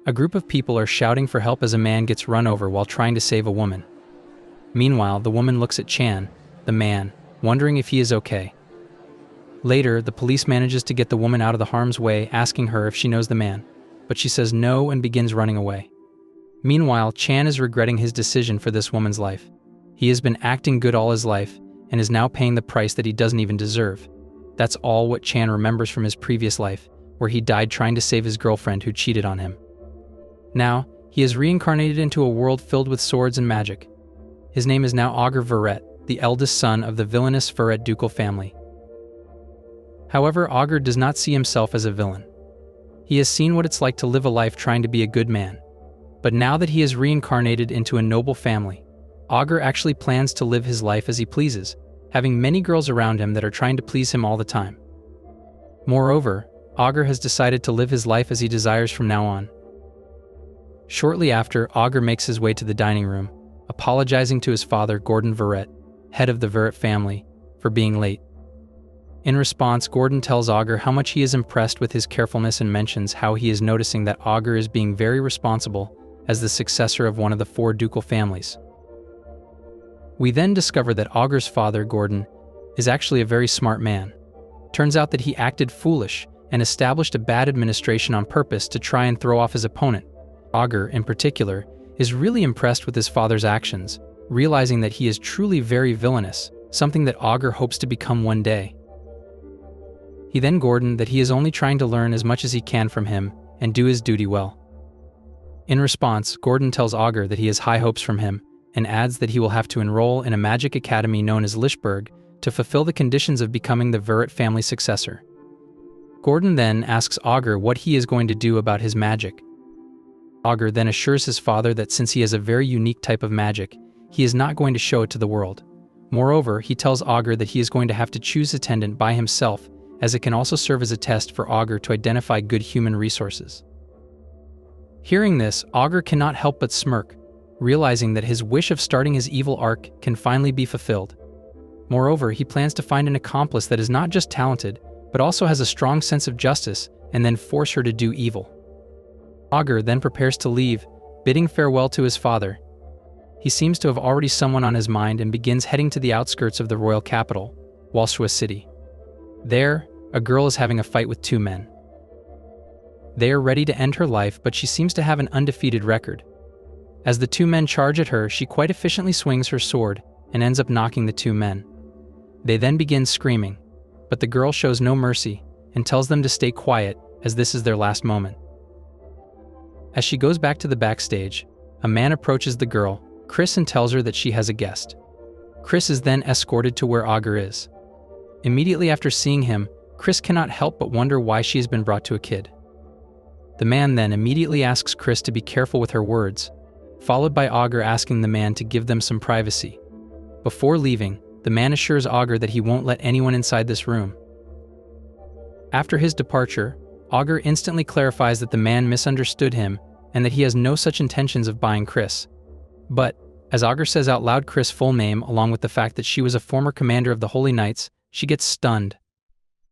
A group of people are shouting for help as a man gets run over while trying to save a woman. Meanwhile, the woman looks at Chan, the man, wondering if he is okay. Later, the police manages to get the woman out of the harm's way, asking her if she knows the man, but she says no and begins running away. Meanwhile, Chan is regretting his decision for this woman's life. He has been acting good all his life and is now paying the price that he doesn't even deserve. That's all what Chan remembers from his previous life, where he died trying to save his girlfriend who cheated on him. Now, he is reincarnated into a world filled with swords and magic. His name is now Augur Verret, the eldest son of the villainous Verret ducal family. However, Augur does not see himself as a villain. He has seen what it's like to live a life trying to be a good man. But now that he is reincarnated into a noble family, Augur actually plans to live his life as he pleases, having many girls around him that are trying to please him all the time. Moreover, Augur has decided to live his life as he desires from now on. Shortly after, Augur makes his way to the dining room, apologizing to his father, Gordon Verret, head of the Verret family, for being late. In response, Gordon tells Augur how much he is impressed with his carefulness and mentions how he is noticing that Augur is being very responsible as the successor of one of the 4 ducal families. We then discover that Augur's father, Gordon, is actually a very smart man. Turns out that he acted foolish and established a bad administration on purpose to try and throw off his opponent. Augur, in particular, is really impressed with his father's actions, realizing that he is truly very villainous, something that Augur hopes to become one day. He then Gordon that he is only trying to learn as much as he can from him and do his duty well. In response, Gordon tells Augur that he has high hopes from him and adds that he will have to enroll in a magic academy known as Lichberg to fulfill the conditions of becoming the Verret family successor. Gordon then asks Augur what he is going to do about his magic. Augur then assures his father that since he has a very unique type of magic, he is not going to show it to the world. Moreover, he tells Augur that he is going to have to choose attendant by himself, as it can also serve as a test for Augur to identify good human resources. Hearing this, Augur cannot help but smirk, realizing that his wish of starting his evil arc can finally be fulfilled. Moreover, he plans to find an accomplice that is not just talented, but also has a strong sense of justice, and then force her to do evil. Augur then prepares to leave, bidding farewell to his father. He seems to have already someone on his mind and begins heading to the outskirts of the royal capital, Walshua City. There, a girl is having a fight with 2 men. They are ready to end her life, but she seems to have an undefeated record. As the 2 men charge at her, she quite efficiently swings her sword and ends up knocking the 2 men. They then begin screaming, but the girl shows no mercy and tells them to stay quiet as this is their last moment. As she goes back to the backstage, a man approaches the girl, Chris, and tells her that she has a guest. Chris is then escorted to where Augur is. Immediately after seeing him, Chris cannot help but wonder why she has been brought to a kid. The man then immediately asks Chris to be careful with her words, followed by Augur asking the man to give them some privacy. Before leaving, the man assures Augur that he won't let anyone inside this room. After his departure, Augur instantly clarifies that the man misunderstood him and that he has no such intentions of buying Chris. But, as Augur says out loud Chris' full name along with the fact that she was a former commander of the Holy Knights, she gets stunned.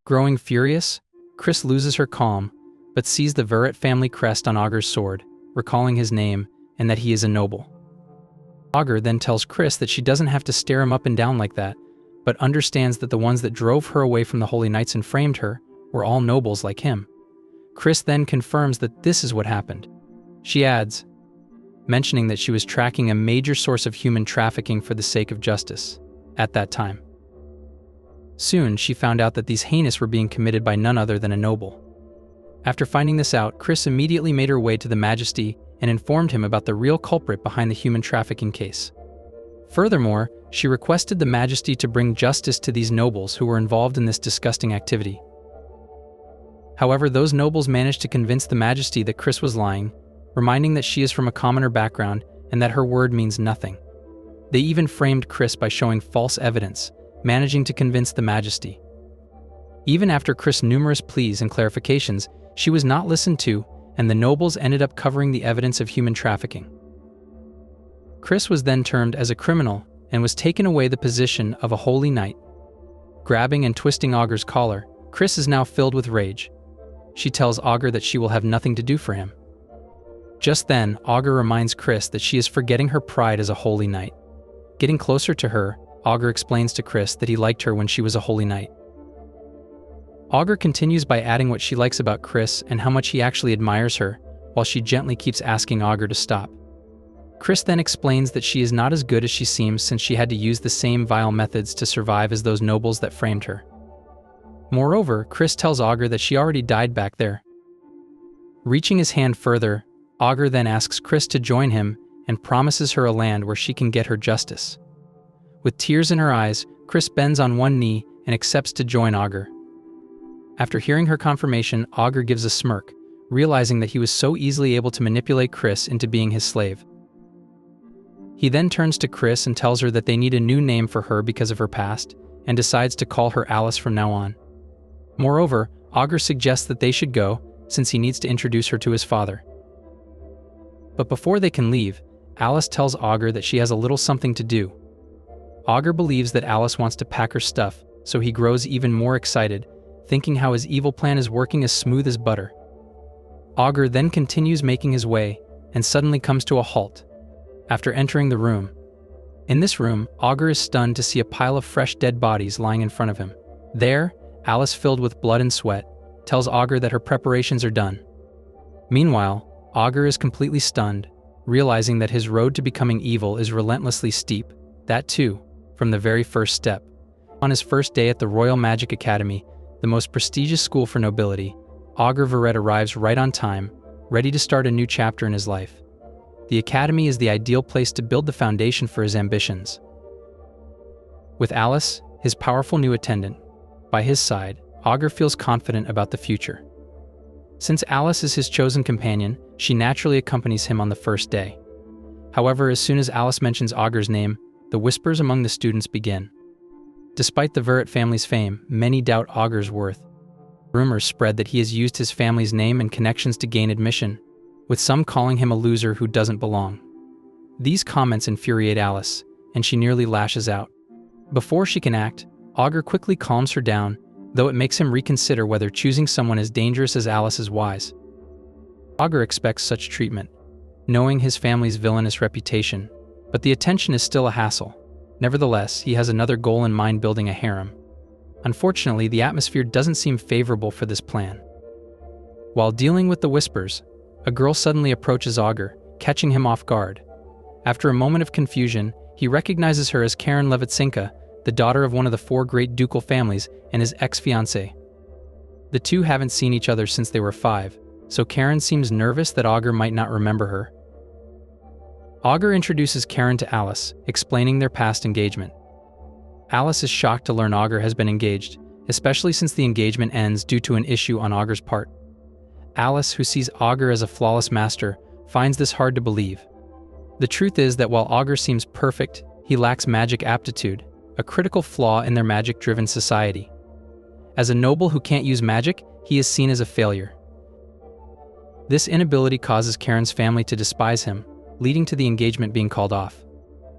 Growing furious, Chris loses her calm, but sees the Verret family crest on Augur's sword, recalling his name and that he is a noble. Augur then tells Chris that she doesn't have to stare him up and down like that, but understands that the ones that drove her away from the Holy Knights and framed her were all nobles like him. Chris then confirms that this is what happened. She adds, mentioning that she was tracking a major source of human trafficking for the sake of justice at that time. Soon, she found out that these heinous were being committed by none other than a noble. After finding this out, Chris immediately made her way to the Majesty and informed him about the real culprit behind the human trafficking case. Furthermore, she requested the Majesty to bring justice to these nobles who were involved in this disgusting activity. However, those nobles managed to convince the Majesty that Chris was lying, reminding that she is from a commoner background and that her word means nothing. They even framed Chris by showing false evidence, managing to convince the Majesty. Even after Chris' numerous pleas and clarifications, she was not listened to, and the nobles ended up covering the evidence of human trafficking. Chris was then termed as a criminal and was taken away the position of a holy knight. Grabbing and twisting Augur's collar, Chris is now filled with rage. She tells Augur that she will have nothing to do for him. Just then, Augur reminds Chris that she is forgetting her pride as a holy knight. Getting closer to her, Augur explains to Chris that he liked her when she was a holy knight. Augur continues by adding what she likes about Chris and how much he actually admires her, while she gently keeps asking Augur to stop. Chris then explains that she is not as good as she seems since she had to use the same vile methods to survive as those nobles that framed her. Moreover, Chris tells Augur that she already died back there. Reaching his hand further, Augur then asks Chris to join him and promises her a land where she can get her justice. With tears in her eyes, Chris bends on one knee and accepts to join Augur. After hearing her confirmation, Augur gives a smirk, realizing that he was so easily able to manipulate Chris into being his slave. He then turns to Chris and tells her that they need a new name for her because of her past, and decides to call her Alice from now on. Moreover, Augur suggests that they should go, since he needs to introduce her to his father. But before they can leave, Alice tells Augur that she has a little something to do. Augur believes that Alice wants to pack her stuff, so he grows even more excited, thinking how his evil plan is working as smooth as butter. Augur then continues making his way, and suddenly comes to a halt after entering the room. In this room, Augur is stunned to see a pile of fresh dead bodies lying in front of him. There, Alice, filled with blood and sweat, tells Augur that her preparations are done. Meanwhile, Augur is completely stunned, realizing that his road to becoming evil is relentlessly steep, that too, from the very first step. On his first day at the Royal Magic Academy, the most prestigious school for nobility, Augur Verret arrives right on time, ready to start a new chapter in his life. The academy is the ideal place to build the foundation for his ambitions. With Alice, his powerful new attendant, by his side, Augur feels confident about the future. Since Alice is his chosen companion, she naturally accompanies him on the first day. However, as soon as Alice mentions Augur's name, the whispers among the students begin. Despite the Verret family's fame, many doubt Augur's worth. Rumors spread that he has used his family's name and connections to gain admission, with some calling him a loser who doesn't belong. These comments infuriate Alice, and she nearly lashes out. Before she can act, Augur quickly calms her down, though it makes him reconsider whether choosing someone as dangerous as Alice is wise. Augur expects such treatment, knowing his family's villainous reputation, but the attention is still a hassle. Nevertheless, he has another goal in mind: building a harem. Unfortunately, the atmosphere doesn't seem favorable for this plan. While dealing with the whispers, a girl suddenly approaches Augur, catching him off guard. After a moment of confusion, he recognizes her as Karen Levitsinka, the daughter of one of the 4 great ducal families and his ex-fiancé. The two haven't seen each other since they were 5, so Karen seems nervous that Augur might not remember her. Augur introduces Karen to Alice, explaining their past engagement. Alice is shocked to learn Augur has been engaged, especially since the engagement ends due to an issue on Augur's part. Alice, who sees Augur as a flawless master, finds this hard to believe. The truth is that while Augur seems perfect, he lacks magic aptitude, a critical flaw in their magic-driven society. As a noble who can't use magic, he is seen as a failure. This inability causes Karen's family to despise him, leading to the engagement being called off.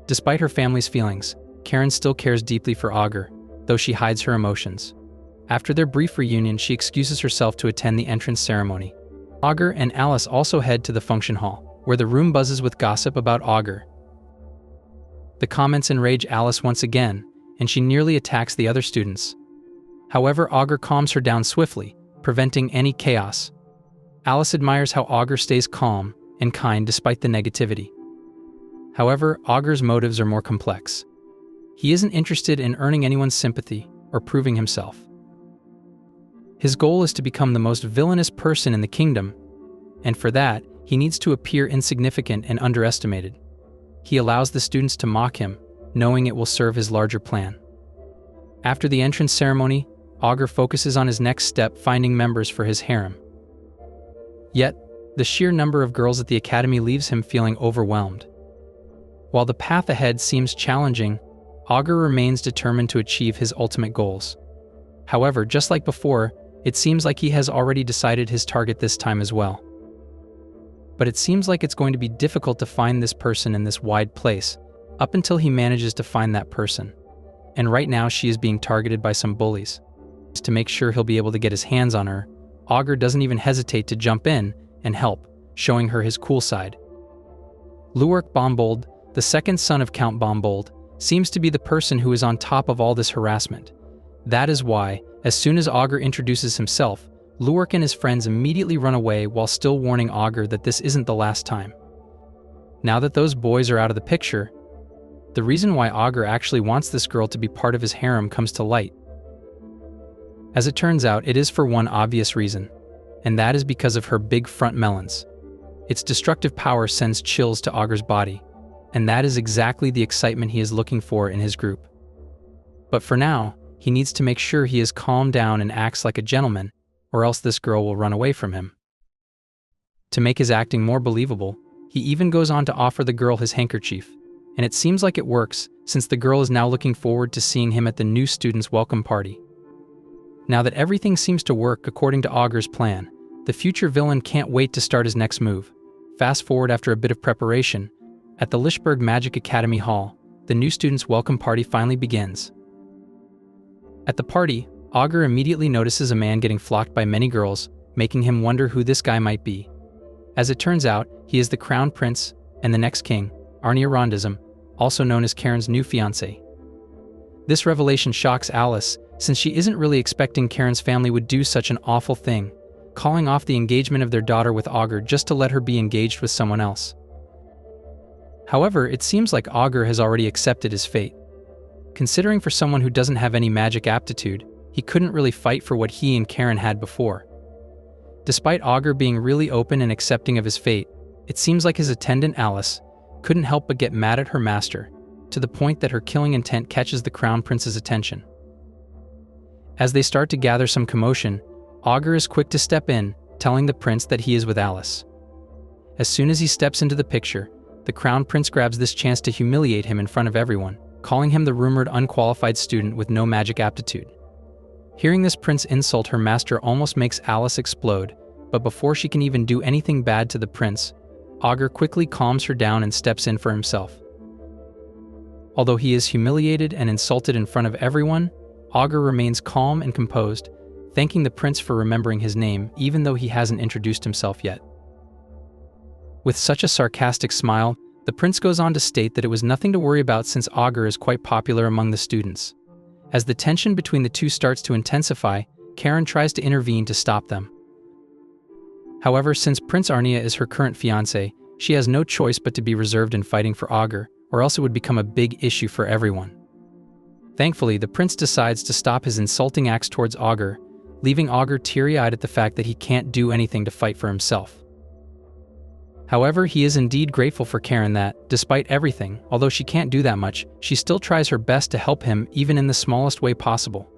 Despite her family's feelings, Karen still cares deeply for Augur, though she hides her emotions. After their brief reunion, she excuses herself to attend the entrance ceremony. Augur and Alice also head to the function hall, where the room buzzes with gossip about Augur. The comments enrage Alice once again, and she nearly attacks the other students. However, Augur calms her down swiftly, preventing any chaos. Alice admires how Augur stays calm and kind despite the negativity. However, Augur's motives are more complex. He isn't interested in earning anyone's sympathy or proving himself. His goal is to become the most villainous person in the kingdom, and for that, he needs to appear insignificant and underestimated. He allows the students to mock him, knowing it will serve his larger plan. After the entrance ceremony, Augur focuses on his next step: finding members for his harem. Yet, the sheer number of girls at the academy leaves him feeling overwhelmed. While the path ahead seems challenging, Augur remains determined to achieve his ultimate goals. However, just like before, it seems like he has already decided his target this time as well. But it seems like it's going to be difficult to find this person in this wide place, up until he manages to find that person. And right now she is being targeted by some bullies. To make sure he'll be able to get his hands on her, Augur doesn't even hesitate to jump in and help, showing her his cool side. Luark Bombold, the second son of Count Bombold, seems to be the person who is on top of all this harassment. That is why, as soon as Augur introduces himself, Luark and his friends immediately run away while still warning Augur that this isn't the last time. Now that those boys are out of the picture, the reason why Augur actually wants this girl to be part of his harem comes to light. As it turns out, it is for one obvious reason, and that is because of her big front melons. Its destructive power sends chills to Augur's body, and that is exactly the excitement he is looking for in his group. But for now, he needs to make sure he is calmed down and acts like a gentleman, or else this girl will run away from him. To make his acting more believable, he even goes on to offer the girl his handkerchief, and it seems like it works since the girl is now looking forward to seeing him at the new student's welcome party. Now that everything seems to work according to Augur's plan, the future villain can't wait to start his next move. Fast forward after a bit of preparation, at the Lichberg Magic Academy Hall, the new student's welcome party finally begins. At the party, Augur immediately notices a man getting flocked by many girls, making him wonder who this guy might be. As it turns out, he is the crown prince and the next king, Arnia Rondism, also known as Karen's new fiancé. This revelation shocks Alice, since she isn't really expecting Karen's family would do such an awful thing, calling off the engagement of their daughter with Augur just to let her be engaged with someone else. However, it seems like Augur has already accepted his fate. Considering for someone who doesn't have any magic aptitude, he couldn't really fight for what he and Karen had before. Despite Augur being really open and accepting of his fate, it seems like his attendant Alice couldn't help but get mad at her master, to the point that her killing intent catches the crown prince's attention. As they start to gather some commotion, Augur is quick to step in, telling the prince that he is with Alice. As soon as he steps into the picture, the crown prince grabs this chance to humiliate him in front of everyone, calling him the rumored unqualified student with no magic aptitude. Hearing this prince insult her master almost makes Alice explode, but before she can even do anything bad to the prince, Augur quickly calms her down and steps in for himself. Although he is humiliated and insulted in front of everyone, Augur remains calm and composed, thanking the prince for remembering his name even though he hasn't introduced himself yet. With such a sarcastic smile, the prince goes on to state that it was nothing to worry about since Augur is quite popular among the students. As the tension between the two starts to intensify, Karen tries to intervene to stop them. However, since Prince Arnia is her current fiancé, she has no choice but to be reserved in fighting for Augur, or else it would become a big issue for everyone. Thankfully, the prince decides to stop his insulting acts towards Augur, leaving Augur teary-eyed at the fact that he can't do anything to fight for himself. However, he is indeed grateful for Karen that, despite everything, although she can't do that much, she still tries her best to help him even in the smallest way possible.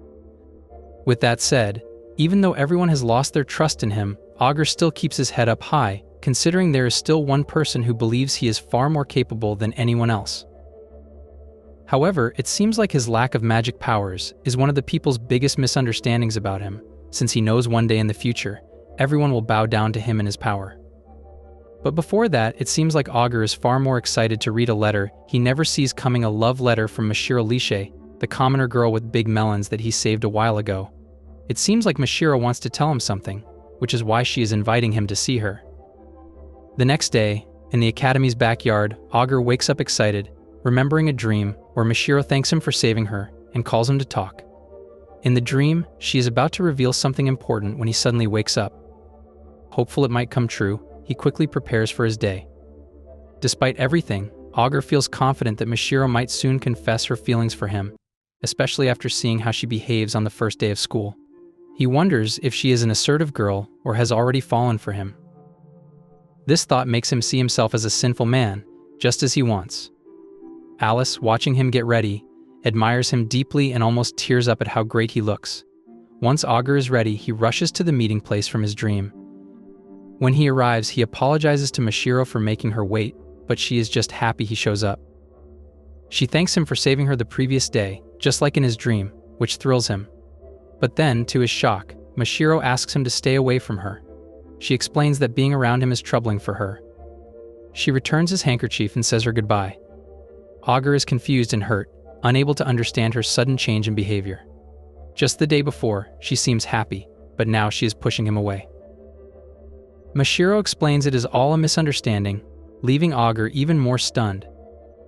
With that said, even though everyone has lost their trust in him, Augur still keeps his head up high, considering there is still one person who believes he is far more capable than anyone else. However, it seems like his lack of magic powers is one of the people's biggest misunderstandings about him, since he knows one day in the future, everyone will bow down to him and his power. But before that, it seems like Augur is far more excited to read a letter he never sees coming, a love letter from Mashiro Lishe, the commoner girl with big melons that he saved a while ago. It seems like Mashiro wants to tell him something, which is why she is inviting him to see her. The next day, in the academy's backyard, Augur wakes up excited, remembering a dream where Mashiro thanks him for saving her and calls him to talk. In the dream, she is about to reveal something important when he suddenly wakes up. Hopeful it might come true, he quickly prepares for his day. Despite everything, Augur feels confident that Mashiro might soon confess her feelings for him, especially after seeing how she behaves on the first day of school. He wonders if she is an assertive girl or has already fallen for him. This thought makes him see himself as a sinful man, just as he wants. Alice, watching him get ready, admires him deeply and almost tears up at how great he looks. Once Augur is ready, he rushes to the meeting place from his dream. When he arrives, he apologizes to Mashiro for making her wait, but she is just happy he shows up. She thanks him for saving her the previous day, just like in his dream, which thrills him. But then, to his shock, Mashiro asks him to stay away from her. She explains that being around him is troubling for her. She returns his handkerchief and says her goodbye. Augur is confused and hurt, unable to understand her sudden change in behavior. Just the day before, she seems happy, but now she is pushing him away. Mashiro explains it is all a misunderstanding, leaving Augur even more stunned.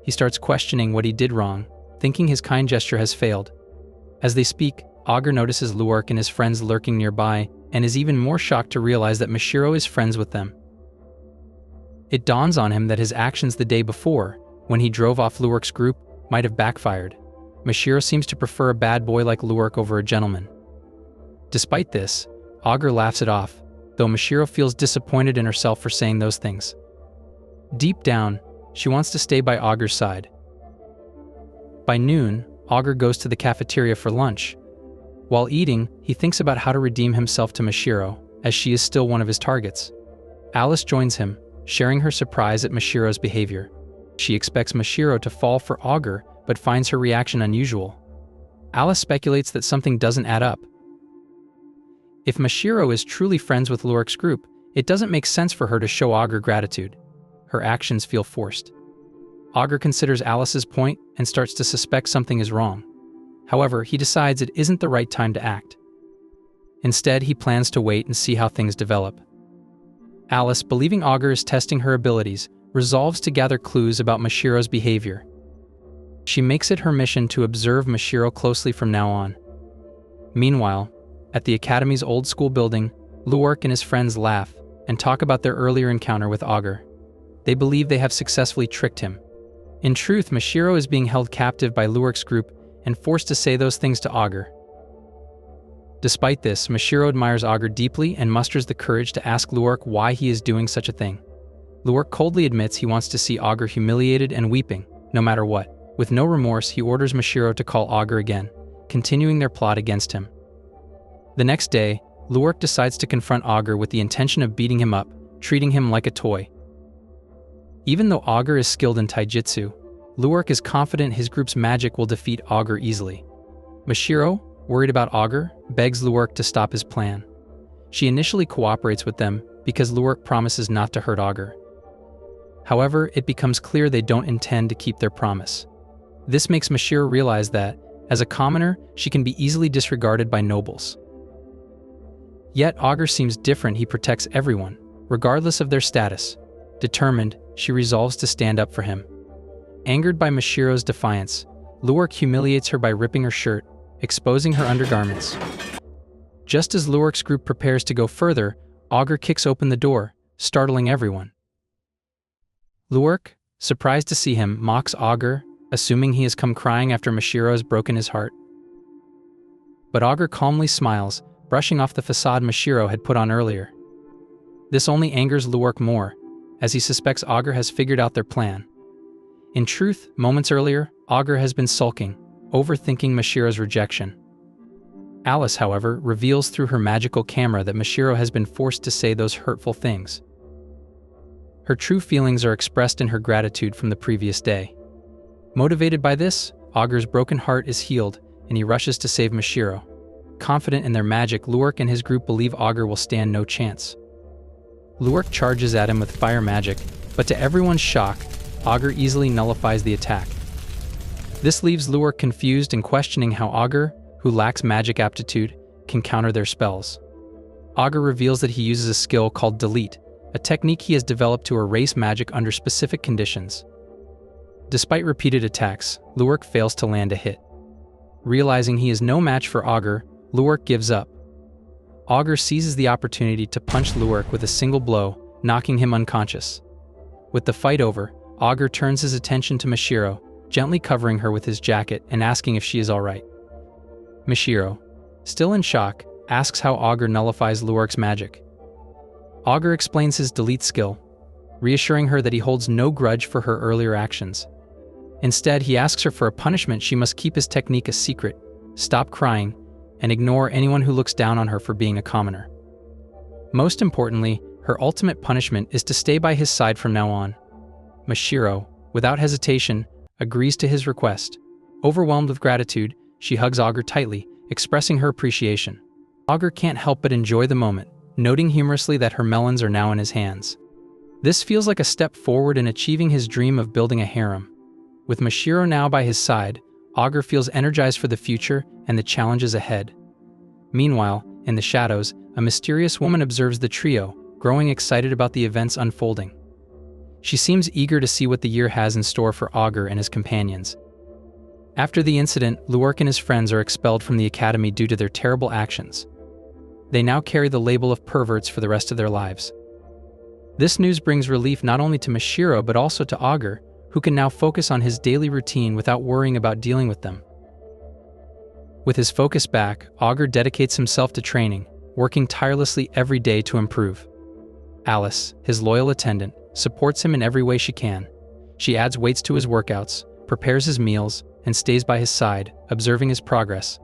He starts questioning what he did wrong, thinking his kind gesture has failed. As they speak, Augur notices Luark and his friends lurking nearby and is even more shocked to realize that Mashiro is friends with them. It dawns on him that his actions the day before, when he drove off Luark's group, might have backfired. Mashiro seems to prefer a bad boy like Luark over a gentleman. Despite this, Augur laughs it off, though Mashiro feels disappointed in herself for saying those things. Deep down, she wants to stay by Augur's side. By noon, Augur goes to the cafeteria for lunch. While eating, he thinks about how to redeem himself to Mashiro, as she is still one of his targets. Alice joins him, sharing her surprise at Mashiro's behavior. She expects Mashiro to fall for Augur, but finds her reaction unusual. Alice speculates that something doesn't add up. If Mashiro is truly friends with Luark's group, it doesn't make sense for her to show Augur gratitude. Her actions feel forced. Augur considers Alice's point and starts to suspect something is wrong. However, he decides it isn't the right time to act. Instead, he plans to wait and see how things develop. Alice, believing Augur is testing her abilities, resolves to gather clues about Mashiro's behavior. She makes it her mission to observe Mashiro closely from now on. Meanwhile, at the Academy's old school building, Luark and his friends laugh and talk about their earlier encounter with Augur. They believe they have successfully tricked him. In truth, Mashiro is being held captive by Luark's group and forced to say those things to Augur. Despite this, Mashiro admires Augur deeply and musters the courage to ask Luark why he is doing such a thing. Luark coldly admits he wants to see Augur humiliated and weeping, no matter what. With no remorse, he orders Mashiro to call Augur again, continuing their plot against him. The next day, Luark decides to confront Augur with the intention of beating him up, treating him like a toy. Even though Augur is skilled in taijutsu, Luark is confident his group's magic will defeat Augur easily. Mashiro, worried about Augur, begs Luark to stop his plan. She initially cooperates with them because Luark promises not to hurt Augur. However, it becomes clear they don't intend to keep their promise. This makes Mashiro realize that, as a commoner, she can be easily disregarded by nobles. Yet Augur seems different. He protects everyone, regardless of their status. Determined, she resolves to stand up for him. Angered by Mashiro's defiance, Luark humiliates her by ripping her shirt, exposing her undergarments. Just as Luark's group prepares to go further, Augur kicks open the door, startling everyone. Luark, surprised to see him, mocks Augur, assuming he has come crying after Mashiro has broken his heart. But Augur calmly smiles, brushing off the facade Mashiro had put on earlier. This only angers Luark more, as he suspects Augur has figured out their plan. In truth, moments earlier, Augur has been sulking, overthinking Mashiro's rejection. Alice, however, reveals through her magical camera that Mashiro has been forced to say those hurtful things. Her true feelings are expressed in her gratitude from the previous day. Motivated by this, Augur's broken heart is healed, and he rushes to save Mashiro. Confident in their magic, Luark and his group believe Augur will stand no chance. Luark charges at him with fire magic, but to everyone's shock, Augur easily nullifies the attack. This leaves Luark confused and questioning how Augur, who lacks magic aptitude, can counter their spells. Augur reveals that he uses a skill called Delete, a technique he has developed to erase magic under specific conditions. Despite repeated attacks, Luark fails to land a hit. Realizing he is no match for Augur, Luark gives up. Augur seizes the opportunity to punch Luark with a single blow, knocking him unconscious. With the fight over, Augur turns his attention to Mashiro, gently covering her with his jacket and asking if she is alright. Mashiro, still in shock, asks how Augur nullifies Luark's magic. Augur explains his delete skill, reassuring her that he holds no grudge for her earlier actions. Instead, he asks her for a punishment. She must keep his technique a secret, stop crying, and ignore anyone who looks down on her for being a commoner. Most importantly, her ultimate punishment is to stay by his side from now on. Mashiro, without hesitation, agrees to his request. Overwhelmed with gratitude, she hugs Augur tightly, expressing her appreciation. Augur can't help but enjoy the moment, noting humorously that her melons are now in his hands. This feels like a step forward in achieving his dream of building a harem. With Mashiro now by his side, Augur feels energized for the future and the challenges ahead. Meanwhile, in the shadows, a mysterious woman observes the trio, growing excited about the events unfolding. She seems eager to see what the year has in store for Augur and his companions. After the incident, Luark and his friends are expelled from the academy due to their terrible actions. They now carry the label of perverts for the rest of their lives. This news brings relief not only to Mashiro but also to Augur, who can now focus on his daily routine without worrying about dealing with them. With his focus back, Augur dedicates himself to training, working tirelessly every day to improve. Alice, his loyal attendant, supports him in every way she can. She adds weights to his workouts, prepares his meals, and stays by his side, observing his progress.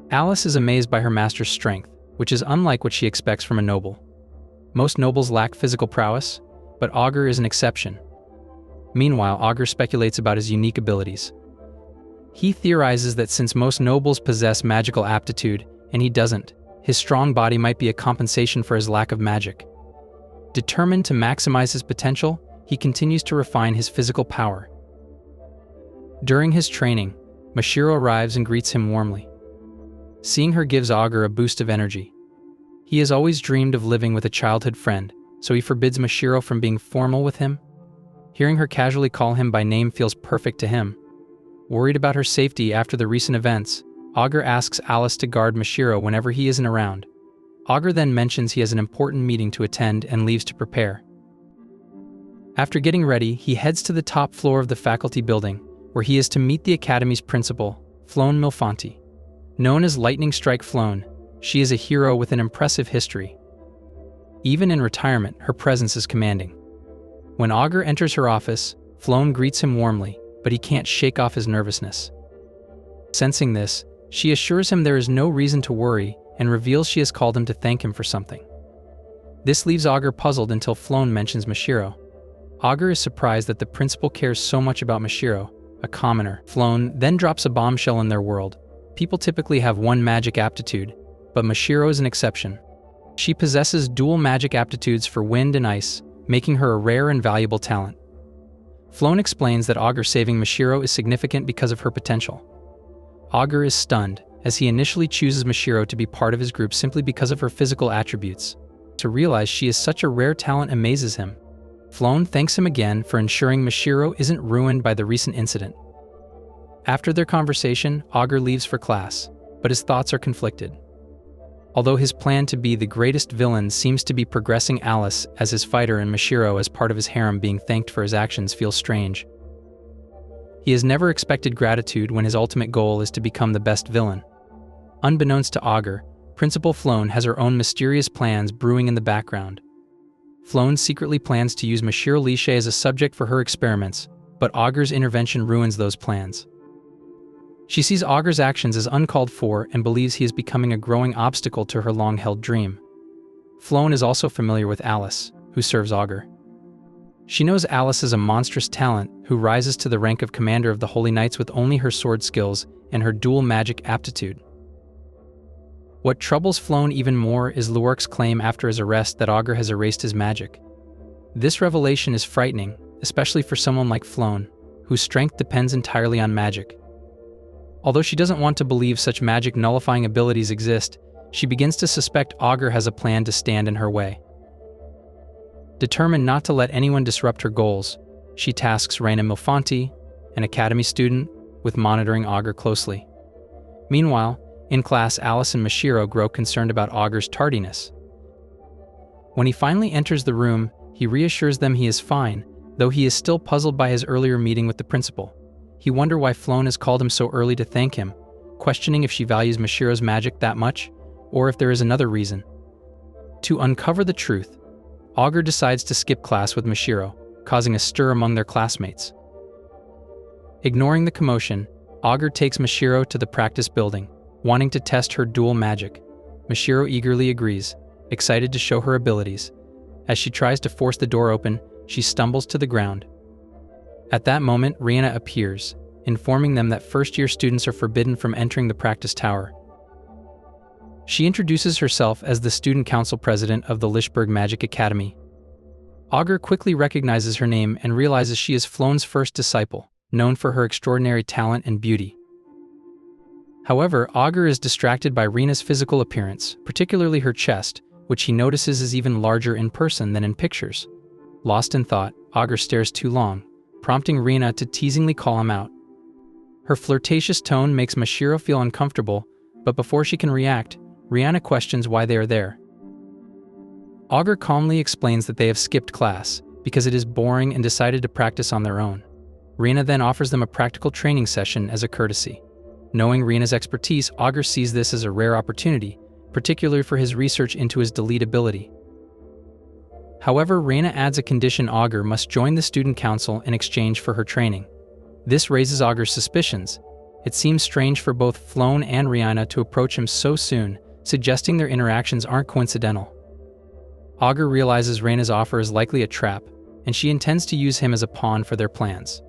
Alice is amazed by her master's strength, which is unlike what she expects from a noble. Most nobles lack physical prowess, but Augur is an exception. Meanwhile, Augur speculates about his unique abilities. He theorizes that since most nobles possess magical aptitude, and he doesn't, his strong body might be a compensation for his lack of magic. Determined to maximize his potential, he continues to refine his physical power. During his training, Mashiro arrives and greets him warmly. Seeing her gives Augur a boost of energy. He has always dreamed of living with a childhood friend, so he forbids Mashiro from being formal with him. Hearing her casually call him by name feels perfect to him. Worried about her safety after the recent events, Augur asks Alice to guard Mashiro whenever he isn't around. Augur then mentions he has an important meeting to attend and leaves to prepare. After getting ready, he heads to the top floor of the faculty building, where he is to meet the academy's principal, Floan Milfanti. Known as Lightning Strike Floan, she is a hero with an impressive history. Even in retirement, her presence is commanding. When Augur enters her office, Floan greets him warmly, but he can't shake off his nervousness. Sensing this, she assures him there is no reason to worry and reveals she has called him to thank him for something. This leaves Augur puzzled until Floan mentions Mashiro. Augur is surprised that the principal cares so much about Mashiro, a commoner. Floan then drops a bombshell in their world. People typically have one magic aptitude, but Mashiro is an exception. She possesses dual magic aptitudes for wind and ice, making her a rare and valuable talent. Floan explains that Augur saving Mashiro is significant because of her potential. Augur is stunned, as he initially chooses Mashiro to be part of his group simply because of her physical attributes. To realize she is such a rare talent amazes him. Floan thanks him again for ensuring Mashiro isn't ruined by the recent incident. After their conversation, Augur leaves for class, but his thoughts are conflicted. Although his plan to be the greatest villain seems to be progressing, Alice as his fighter and Mashiro as part of his harem being thanked for his actions feels strange. He has never expected gratitude when his ultimate goal is to become the best villain. Unbeknownst to Augur, Principal Floan has her own mysterious plans brewing in the background. Floan secretly plans to use Mashiro Lishe as a subject for her experiments, but Augur's intervention ruins those plans. She sees Augur's actions as uncalled for and believes he is becoming a growing obstacle to her long-held dream. Floan is also familiar with Alice, who serves Augur. She knows Alice is a monstrous talent who rises to the rank of commander of the Holy Knights with only her sword skills and her dual magic aptitude. What troubles Floan even more is Luark's claim after his arrest that Augur has erased his magic. This revelation is frightening, especially for someone like Floan, whose strength depends entirely on magic. Although she doesn't want to believe such magic-nullifying abilities exist, she begins to suspect Augur has a plan to stand in her way. Determined not to let anyone disrupt her goals, she tasks Reina Milfanti, an academy student, with monitoring Augur closely. Meanwhile, in class, Alice and Mashiro grow concerned about Augur's tardiness. When he finally enters the room, he reassures them he is fine, though he is still puzzled by his earlier meeting with the principal. He wonders why Floan has called him so early to thank him, questioning if she values Mashiro's magic that much, or if there is another reason. To uncover the truth, Augur decides to skip class with Mashiro, causing a stir among their classmates. Ignoring the commotion, Augur takes Mashiro to the practice building, wanting to test her dual magic. Mashiro eagerly agrees, excited to show her abilities. As she tries to force the door open, she stumbles to the ground. At that moment, Rihanna appears, informing them that first-year students are forbidden from entering the practice tower. She introduces herself as the student council president of the Lichberg Magic Academy. Augur quickly recognizes her name and realizes she is Floan's first disciple, known for her extraordinary talent and beauty. However, Augur is distracted by Rina's physical appearance, particularly her chest, which he notices is even larger in person than in pictures. Lost in thought, Augur stares too long, prompting Rina to teasingly call him out. Her flirtatious tone makes Mashiro feel uncomfortable, but before she can react, Rihanna questions why they are there. Augur calmly explains that they have skipped class because it is boring and decided to practice on their own. Rina then offers them a practical training session as a courtesy. Knowing Rina's expertise, Augur sees this as a rare opportunity, particularly for his research into his delete ability. However, Rina adds a condition: Augur must join the student council in exchange for her training. This raises Augur's suspicions. It seems strange for both Floan and Rihanna to approach him so soon, suggesting their interactions aren't coincidental. Augur realizes Rina's offer is likely a trap, and she intends to use him as a pawn for their plans.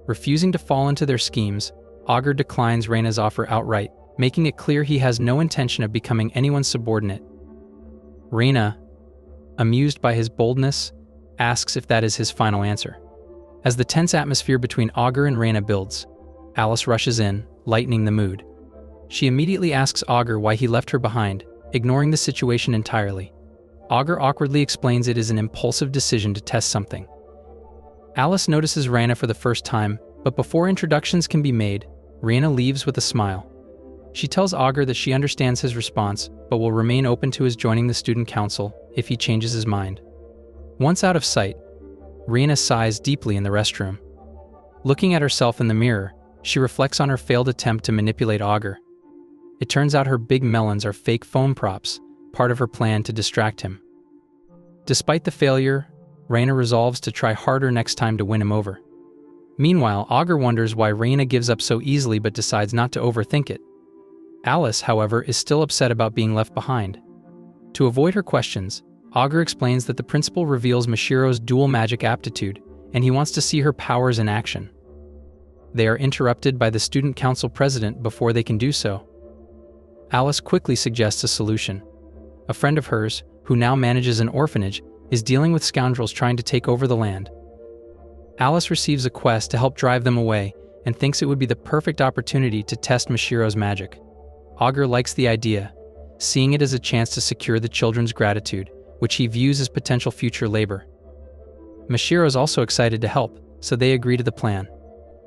Refusing to fall into their schemes, Augur declines Rina's offer outright, making it clear he has no intention of becoming anyone's subordinate. Rina, amused by his boldness, asks if that is his final answer. As the tense atmosphere between Augur and Rina builds, Alice rushes in, lightening the mood. She immediately asks Augur why he left her behind, ignoring the situation entirely. Augur awkwardly explains it is an impulsive decision to test something. Alice notices Rina for the first time, but before introductions can be made, Rina leaves with a smile. She tells Augur that she understands his response, but will remain open to his joining the student council if he changes his mind. Once out of sight, Rina sighs deeply in the restroom. Looking at herself in the mirror, she reflects on her failed attempt to manipulate Augur. It turns out her big melons are fake foam props, part of her plan to distract him. Despite the failure, Rina resolves to try harder next time to win him over. Meanwhile, Augur wonders why Rina gives up so easily but decides not to overthink it. Alice, however, is still upset about being left behind. To avoid her questions, Augur explains that the principal reveals Mashiro's dual magic aptitude, and he wants to see her powers in action. They are interrupted by the student council president before they can do so. Alice quickly suggests a solution. A friend of hers, who now manages an orphanage, is dealing with scoundrels trying to take over the land. Alice receives a quest to help drive them away and thinks it would be the perfect opportunity to test Mashiro's magic. Augur likes the idea, seeing it as a chance to secure the children's gratitude, which he views as potential future labor. Mashiro is also excited to help, so they agree to the plan.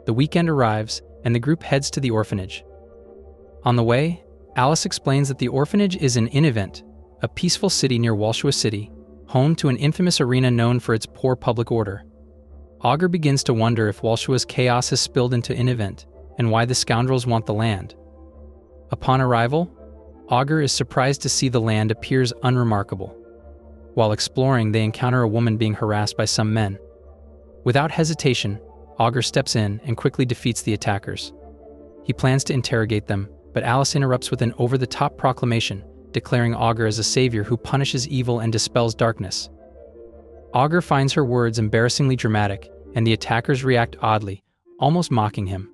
The weekend arrives, and the group heads to the orphanage. On the way, Alice explains that the orphanage is in Inivent, a peaceful city near Walshua City, home to an infamous arena known for its poor public order. Augur begins to wonder if Walshua's chaos has spilled into Inivent, and why the scoundrels want the land. Upon arrival, Augur is surprised to see the land appears unremarkable. While exploring, they encounter a woman being harassed by some men. Without hesitation, Augur steps in and quickly defeats the attackers. He plans to interrogate them, but Alice interrupts with an over-the-top proclamation, declaring Augur as a savior who punishes evil and dispels darkness. Augur finds her words embarrassingly dramatic, and the attackers react oddly, almost mocking him.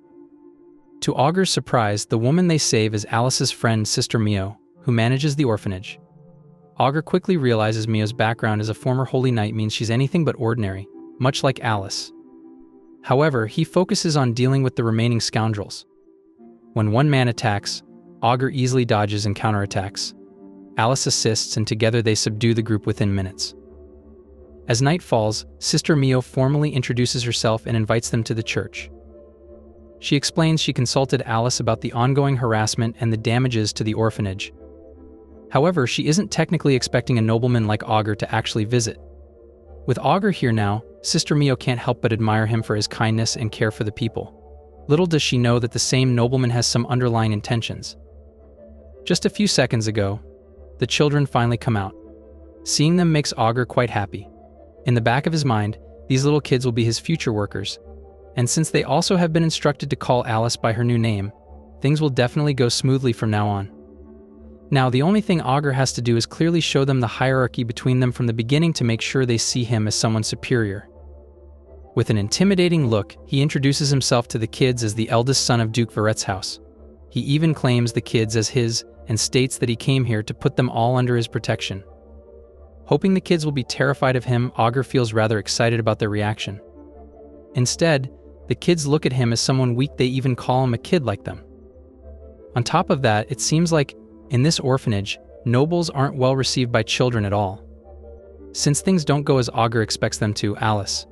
To Augur's surprise, the woman they save is Alice's friend Sister Mio, who manages the orphanage. Augur quickly realizes Mio's background as a former holy knight means she's anything but ordinary, much like Alice. However, he focuses on dealing with the remaining scoundrels. When one man attacks, Augur easily dodges and counterattacks. Alice assists, and together they subdue the group within minutes. As night falls, Sister Mio formally introduces herself and invites them to the church. She explains she consulted Alice about the ongoing harassment and the damages to the orphanage. However, she isn't technically expecting a nobleman like Augur to actually visit. With Augur here now, Sister Mio can't help but admire him for his kindness and care for the people. Little does she know that the same nobleman has some underlying intentions. Just a few seconds ago, the children finally come out. Seeing them makes Augur quite happy. In the back of his mind, these little kids will be his future workers, and since they also have been instructed to call Alice by her new name, things will definitely go smoothly from now on. Now, the only thing Augur has to do is clearly show them the hierarchy between them from the beginning to make sure they see him as someone superior. With an intimidating look, he introduces himself to the kids as the eldest son of Duke Varet's house. He even claims the kids as his and states that he came here to put them all under his protection. Hoping the kids will be terrified of him, Augur feels rather excited about their reaction. Instead, the kids look at him as someone weak. They even call him a kid like them. On top of that, it seems like, in this orphanage, Nobles aren't well received by children at all. Since things don't go as Augur expects them to, Alice,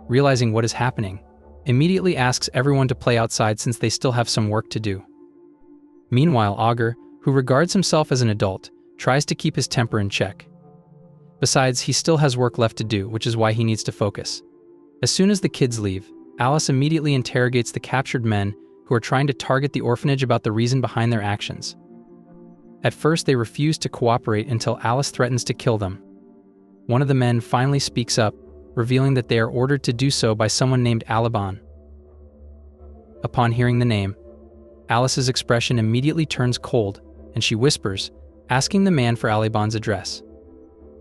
realizing what is happening, immediately asks everyone to play outside since they still have some work to do. Meanwhile, Augur, who regards himself as an adult, tries to keep his temper in check. Besides, he still has work left to do, which is why he needs to focus. As soon as the kids leave, Alice immediately interrogates the captured men who are trying to target the orphanage about the reason behind their actions. At first, they refuse to cooperate until Alice threatens to kill them. One of the men finally speaks up, revealing that they are ordered to do so by someone named Aliban. Upon hearing the name, Alice's expression immediately turns cold, and she whispers, asking the man for Aliban's address.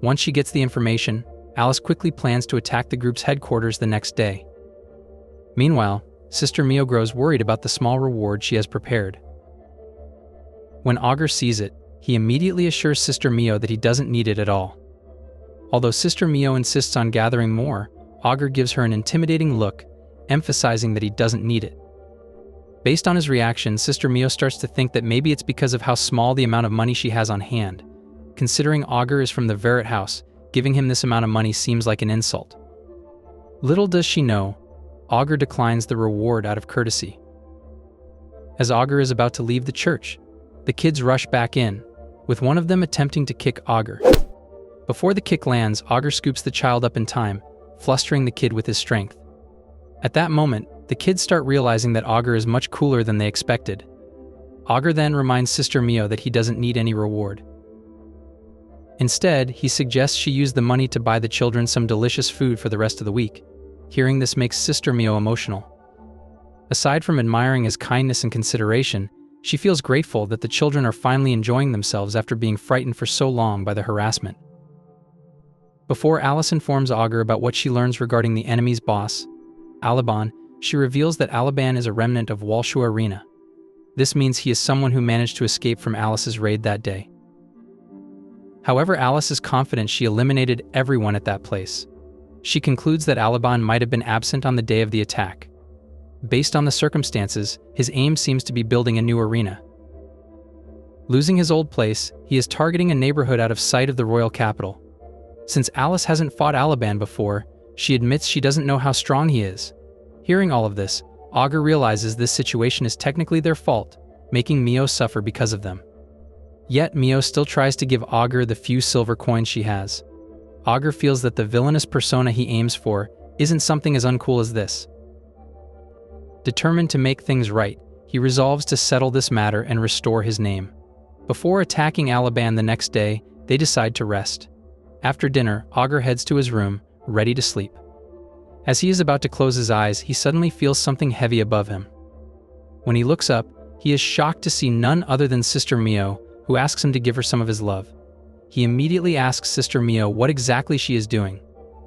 Once she gets the information, Alice quickly plans to attack the group's headquarters the next day. Meanwhile, Sister Mio grows worried about the small reward she has prepared. When Augur sees it, he immediately assures Sister Mio that he doesn't need it at all. Although Sister Mio insists on gathering more, Augur gives her an intimidating look, emphasizing that he doesn't need it. Based on his reaction, Sister Mio starts to think that maybe it's because of how small the amount of money she has on hand. Considering Augur is from the Verret house, giving him this amount of money seems like an insult. Little does she know, Augur declines the reward out of courtesy. As Augur is about to leave the church, the kids rush back in, with one of them attempting to kick Augur. Before the kick lands, Augur scoops the child up in time, flustering the kid with his strength. At that moment, the kids start realizing that Augur is much cooler than they expected. Augur then reminds Sister Mio that he doesn't need any reward. Instead, he suggests she use the money to buy the children some delicious food for the rest of the week. Hearing this makes Sister Mio emotional. Aside from admiring his kindness and consideration, she feels grateful that the children are finally enjoying themselves after being frightened for so long by the harassment. Before Alice informs Augur about what she learns regarding the enemy's boss, Aliban, she reveals that Aliban is a remnant of Walshu Arena. This means he is someone who managed to escape from Alice's raid that day. However, Alice is confident she eliminated everyone at that place. She concludes that Aliban might have been absent on the day of the attack. Based on the circumstances, his aim seems to be building a new arena. Losing his old place, he is targeting a neighborhood out of sight of the royal capital. Since Alice hasn't fought Aliban before, she admits she doesn't know how strong he is. Hearing all of this, Augur realizes this situation is technically their fault, making Mio suffer because of them. Yet Mio still tries to give Augur the few silver coins she has. Augur feels that the villainous persona he aims for isn't something as uncool as this. Determined to make things right, he resolves to settle this matter and restore his name. Before attacking Aliban the next day, they decide to rest. After dinner, Augur heads to his room, ready to sleep. As he is about to close his eyes, he suddenly feels something heavy above him. When he looks up, he is shocked to see none other than Sister Mio, who asks him to give her some of his love. He immediately asks Sister Mio what exactly she is doing.